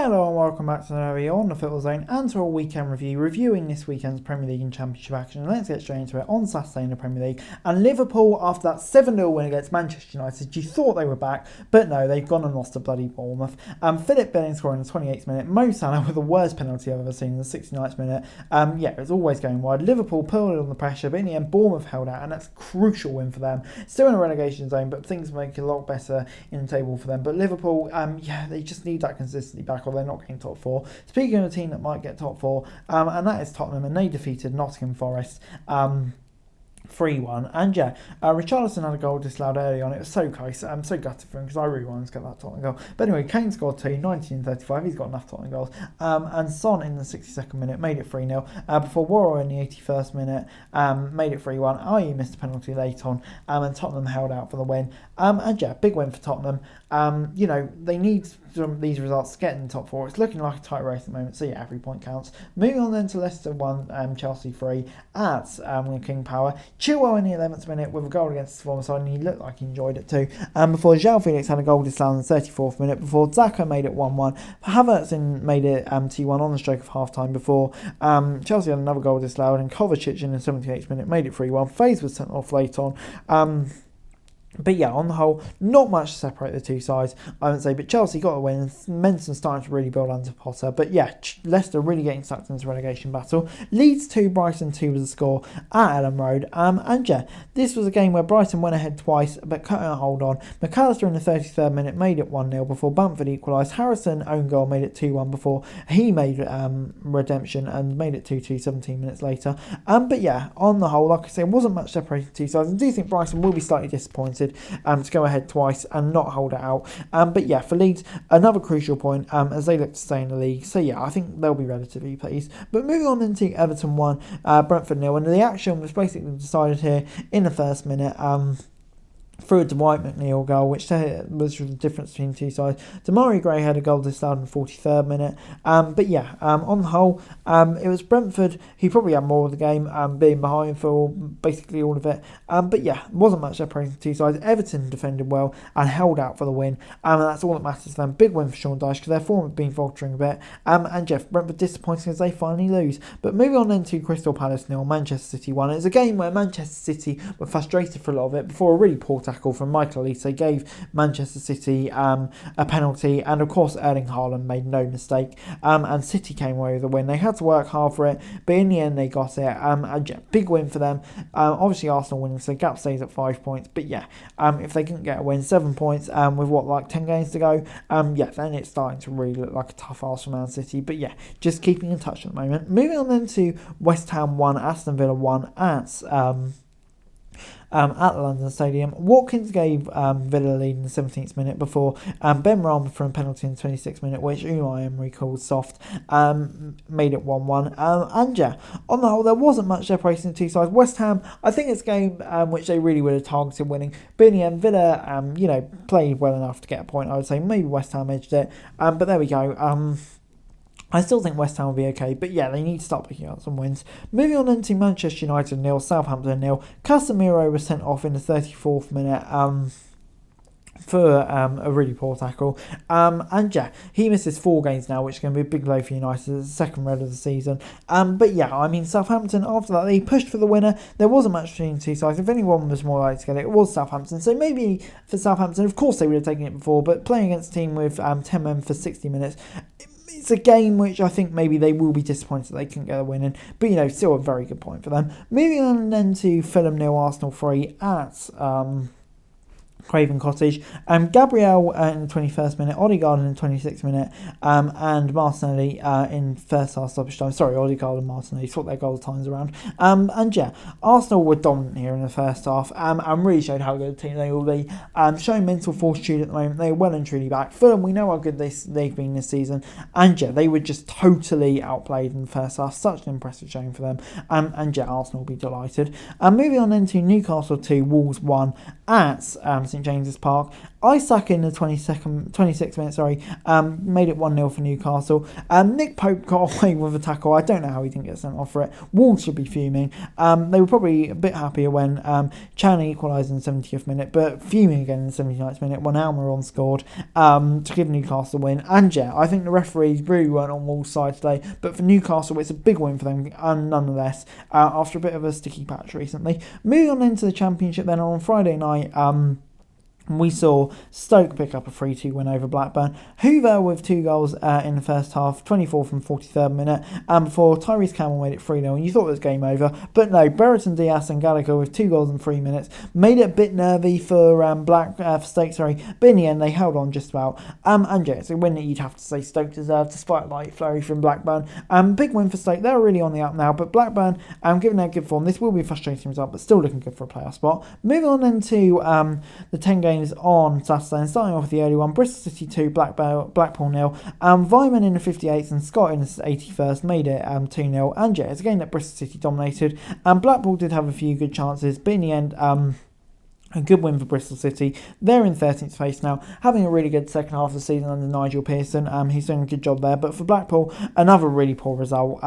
Hello and welcome back to another video on the Football Zone and to our weekend review, reviewing this weekend's Premier League and Championship action. Let's get straight into it on Saturday in the Premier League. And Liverpool, after that 7-0 win against Manchester United, you thought they were back, but no, they've gone and lost to bloody Bournemouth. Philip Billing scoring in the 28th minute, Mo Salah with the worst penalty I've ever seen in the 69th minute. It was always going wide. Liverpool pulled on the pressure, but in the end Bournemouth held out, and that's a crucial win for them. Still in a relegation zone, but things make it a lot better in the table for them. But Liverpool, they just need that consistency back, or they're not getting top four. Speaking of a team that might get top four, and that is Tottenham, and they defeated Nottingham Forest 3-1. And Richarlison had a goal disallowed early on. It was so close. I'm so gutted for him because I really wanted to get that Tottenham goal. But anyway, Kane scored 2, 19-35. He's got enough Tottenham goals. And Son in the 62nd minute made it 3-0. Before Worrell in the 81st minute made it 3-1. I.e. missed a penalty late on. And Tottenham held out for the win. Big win for Tottenham. They need some of these results to get in the top four. It's looking like a tight race at the moment, so every point counts. Moving on then to Leicester 1, Chelsea 3 at King Power. Chilwell in the 11th minute with a goal against the former side, and he looked like he enjoyed it too. Before João Felix had a goal disallowed in the 34th minute, before Xhaka made it 1-1. Havertz made it 2-1 on the stroke of half-time before Chelsea had another goal disallowed, and Kovacic in the 78th minute made it 3-1. Faze was sent off late on. But on the whole, not much to separate the two sides, I would say. But Chelsea got a win, and Menson's starting to really build under Potter. But Leicester really getting sucked into relegation battle. Leeds 2, Brighton 2 was the score at Ellen Road. This was a game where Brighton went ahead twice, but couldn't hold on. McAllister in the 33rd minute made it 1-0 before Bamford equalised. Harrison own goal made it 2-1 before he made redemption and made it 2-2 17 minutes later. On the whole, like I say, wasn't much separating the two sides. I do think Brighton will be slightly disappointed to go ahead twice and not hold it out. For Leeds, another crucial point as they look to stay in the league. So I think they'll be relatively pleased. But moving on into Everton 1, Brentford 0, and the action was basically decided here in the first minute. Through a Dwight McNeil goal, which was the difference between the two sides. Demarai Gray had a goal disallowed in the 43rd minute. On the whole, it was Brentford who probably had more of the game, being behind for basically all of it. Wasn't much separating the two sides. Everton defended well and held out for the win, and that's all that matters to them. Big win for Sean Dyche because their form had been faltering a bit. Brentford disappointing as they finally lose. But moving on then to Crystal Palace 0, Manchester City 1. It was a game where Manchester City were frustrated for a lot of it before a really poor tackle from Michael Olise gave Manchester City a penalty, and of course Erling Haaland made no mistake, and City came away with the win. They had to work hard for it, but in the end they got it. Big win for them. Obviously Arsenal winning, so gap stays at 5 points, but if they couldn't get a win, 7 points with 10 games to go, then it's starting to really look like a tough ask for Man City, but just keeping in touch at the moment. Moving on then to West Ham 1, Aston Villa 1 at the London Stadium. Watkins gave Villa a lead in the 17th minute before Ben Rama from a penalty in the 26th minute, which Unai Emery called soft, made it 1-1. On the whole, there wasn't much separation in the two sides. West Ham, I think it's a game which they really would have targeted winning, but in the end, Villa, played well enough to get a point. I would say maybe West Ham edged it, but there we go. I still think West Ham will be okay, but they need to start picking up some wins. Moving on into Manchester United 0, Southampton 0. Casemiro was sent off in the 34th minute for a really poor tackle. He misses 4 games now, which is going to be a big blow for United. It's the second red of the season. Southampton, after that, they pushed for the winner. There wasn't much between the two sides. If anyone was more likely to get it, it was Southampton. So maybe for Southampton, of course they would have taken it before, but playing against a team with 10 men for 60 minutes, it's a game which I think maybe they will be disappointed they couldn't get a win in, but still a very good point for them. Moving on then to Fulham 0, Arsenal 3 at Craven Cottage. Gabriel in the 21st minute, Odegaard in the 26th minute, and Martinelli in first half stoppage time. Sorry, Odegaard and Martinelli, sort their goal times around. Arsenal were dominant here in the first half, and really showed how good a team they will be. Showing mental fortitude at the moment. They're well and truly back. Fulham, we know how good they've been this season, and they were just totally outplayed in the first half. Such an impressive showing for them. Arsenal will be delighted. Moving on into Newcastle 2, Wolves 1 at St James's Park. Isaac in the 26th minute, made it 1-0 for Newcastle. Nick Pope got away with a tackle. I don't know how he didn't get sent off for it. Wolves should be fuming. They were probably a bit happier when Chan equalised in the 70th minute, but fuming again in the 79th minute when Almiron scored to give Newcastle a win. And yeah, I think the referees really weren't on Wolves' side today, but for Newcastle, it's a big win for them, nonetheless, after a bit of a sticky patch recently. Moving on into the Championship then, on Friday night, we saw Stoke pick up a 3-2 win over Blackburn. Hoover with 2 goals in the first half, 24th and 43rd minute, before Tyrese Campbell made it 3-0, and you thought it was game over. But no, Brereton, Diaz and Gallagher with 2 goals in 3 minutes made it a bit nervy for Stoke, but in the end they held on just about. And yeah, it's a win that you'd have to say Stoke deserved, despite light flurry from Blackburn. Big win for Stoke. They're really on the up now, but Blackburn, given their good form, this will be a frustrating result, but still looking good for a playoff spot. Moving on into the 10 games on Saturday, and starting off with the early one, Bristol City 2, Blackpool 0. Vyman in the 58th and Scott in the 81st made it 2-0. And yeah, it's a game that Bristol City dominated. Blackpool did have a few good chances, but in the end, a good win for Bristol City. They're in 13th place now, having a really good second half of the season under Nigel Pearson. He's doing a good job there. But for Blackpool, another really poor result.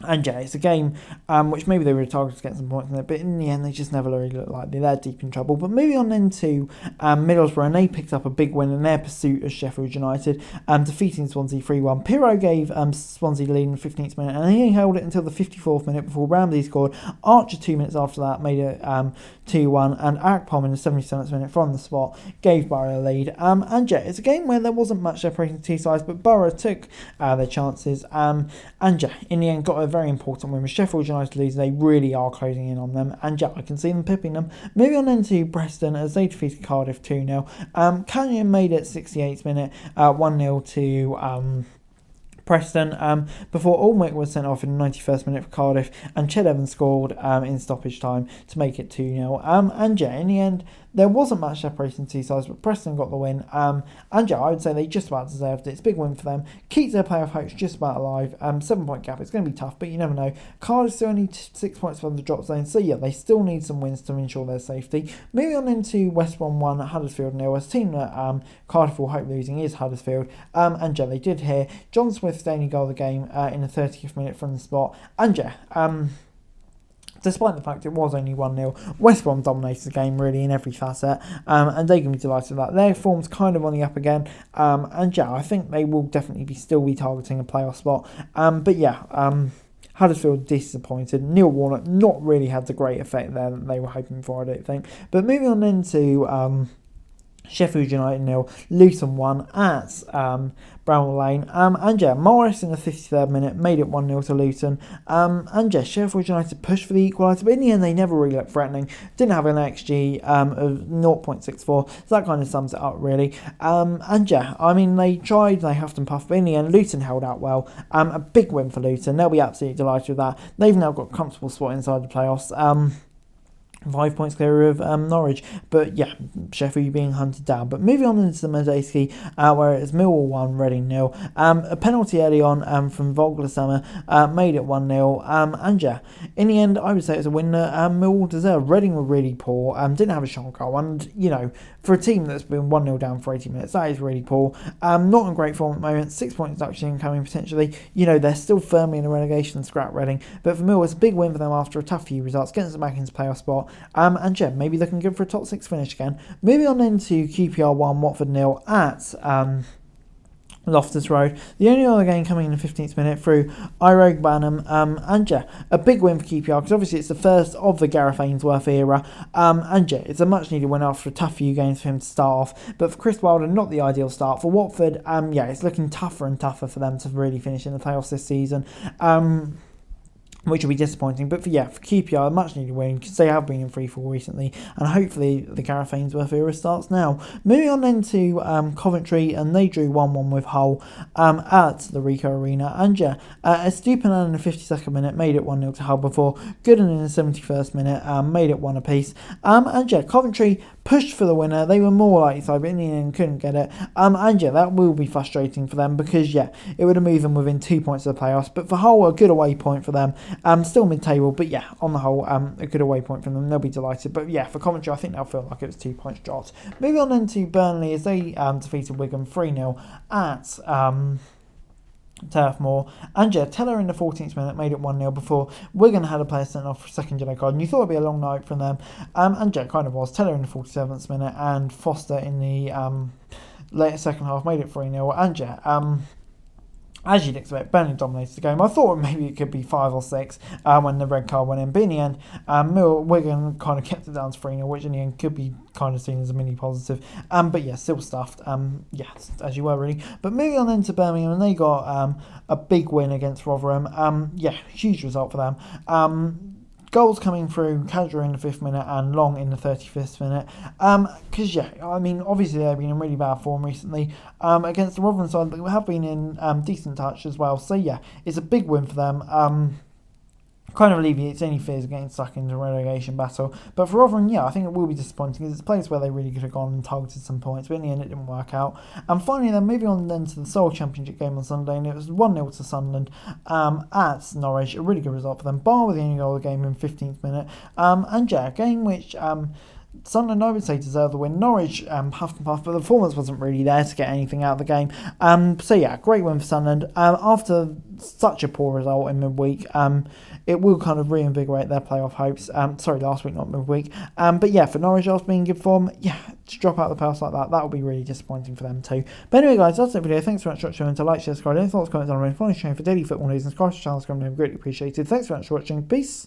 And yeah, it's a game which maybe they were targeted to get some points in it, but in the end they just never really look like they're deep in trouble. But moving on into Middlesbrough, and they picked up a big win in their pursuit of Sheffield United, defeating Swansea 3-1. Pirro gave Swansea the lead in the 15th minute, and he held it until the 54th minute before Ramsey scored. Archer 2 minutes after that made it 2-1, and Akpom in the 77th minute from the spot gave Borough a lead. And yeah, it's a game where there wasn't much separating the two sides, but Borough took their chances, and yeah, in the end got a very important win. With Sheffield United lose, they really are closing in on them, and yeah, I can see them pipping them. Moving on into Preston as they defeated Cardiff 2-0. Canyon made it 68th minute, 1-0 to Preston, before Almwick was sent off in the 91st minute for Cardiff, and Ched Evans scored in stoppage time to make it 2-0. And yeah, in the end, there wasn't much separation to two sides, but Preston got the win. And yeah, I would say they just about deserved it. It's a big win for them. Keeps their playoff hopes just about alive. 7-point gap. It's going to be tough, but you never know. Cardiff still need 6 points from the drop zone, so yeah, they still need some wins to ensure their safety. Moving on into West Brom 1, Huddersfield 0. A team that Cardiff will hope losing is Huddersfield. And yeah, they did here. John Smith's only goal of the game in the 30th minute from the spot. And yeah, despite the fact it was only 1-0, West Brom dominated the game really in every facet, and they can be delighted with that. Their form's kind of on the up again, and yeah, I think they will definitely still be targeting a playoff spot. But yeah, Huddersfield disappointed. Neil Warnock not really had the great effect there that they were hoping for, I don't think. But moving on into Sheffield United 0, Luton 1 at Bramall Lane. And yeah, Morris in the 53rd minute made it 1-0 to Luton. And yeah, Sheffield United pushed for the equaliser, but in the end they never really looked threatening. Didn't have an XG of 0.64, so that kind of sums it up really. And yeah, I mean, they tried, they huffed and puffed, but in the end Luton held out well. A big win for Luton. They'll be absolutely delighted with that. They've now got a comfortable spot inside the playoffs. 5 points clear of Norwich, but yeah, Sheffield being hunted down. But moving on into the Medeski, where it's Millwall 1, Reading 0. A penalty early on from Vogelsummer made it 1-0. And yeah, in the end, I would say it was a win that Millwall deserved. Reading were really poor, didn't have a shot goal, and you know, for a team that's been 1-0 down for 80 minutes, that is really poor. Not in great form at the moment. 6 point deduction coming potentially. You know, they're still firmly in the relegation scrap, Reading, but for Millwall, it's a big win for them after a tough few results, getting them back into playoff spot. And yeah, maybe looking good for a top 6 finish again. Moving on into QPR 1, Watford 0 at Loftus Road. The only other game coming in the 15th minute through Irogue Banham. And yeah, a big win for QPR, because obviously it's the first of the Gareth Ainsworth era. And yeah, it's a much needed win after a tough few games for him to start off. But for Chris Wilder, not the ideal start. For Watford, yeah, it's looking tougher and tougher for them to really finish in the playoffs this season. Which will be disappointing, but for QPR, a much needed win, because they have been in free fall recently, and hopefully the Gareth Ainsworth era starts now. Moving on into Coventry, and they drew 1-1 with Hull at the Ricoh Arena. And yeah, Estupiñán in the 52nd minute made it 1-0 to Hull before Gooden in the 71st minute made it 1 apiece. And yeah, Coventry pushed for the winner. They were more likely to, but in the end couldn't get it. And yeah, that will be frustrating for them because yeah, it would have moved them within 2 points of the playoffs. But for whole, a good away point for them. Still mid-table, but yeah, on the whole, a good away point for them. They'll be delighted. But yeah, for commentary, I think they'll feel like it was 2 points dropped. Moving on then to Burnley as they defeated Wigan 3-0 at Turf Moor. And yeah, Teller in the 14th minute made it 1-0 before Wigan had a player sent off for a second yellow card, and you thought it'd be a long night from them. And yeah, it kind of was. Teller in the 47th minute and Foster in the later second half made it 3-0. And yeah, as you'd expect, Burnley dominated the game. I thought maybe it could be 5 or 6 when the red card went in. But in the end, Wigan kind of kept it down to 3-0, which in the end could be kind of seen as a mini positive. But yeah, still stuffed. Yeah, as you were really. But moving on then to Birmingham, and they got a big win against Rotherham. Yeah, huge result for them. Goals coming through, Cadra in the 5th minute and Long in the 35th minute. Because, yeah, I mean, obviously they've been in really bad form recently against the Rotherham side, but we have been in decent touch as well. So, yeah, it's a big win for them. Kind of alleviates any fears of getting stuck into a relegation battle. But for Rotherham, yeah, I think it will be disappointing because it's a place where they really could have gone and targeted some points, but in the end it didn't work out. And finally then, moving on then to the sole championship game on Sunday, and it was 1-0 to Sunderland at Norwich. A really good result for them, bar with the only goal of the game in 15th minute. And yeah, a game which Sunderland, I would say, deserved the win. Norwich puffed and puffed, but the performance wasn't really there to get anything out of the game. So yeah, great win for Sunderland. After such a poor result in midweek, it will kind of reinvigorate their playoff hopes. Sorry, last week, not midweek. But yeah, for Norwich after being in good form, yeah, to drop out of the playoffs like that would be really disappointing for them too. But anyway, guys, that's the video. Thanks very much for watching. To like, share, subscribe, any thoughts, comments on my phone, sharing for daily football news and subscribe to the channel. It's greatly appreciated. Thanks very much for watching. Peace.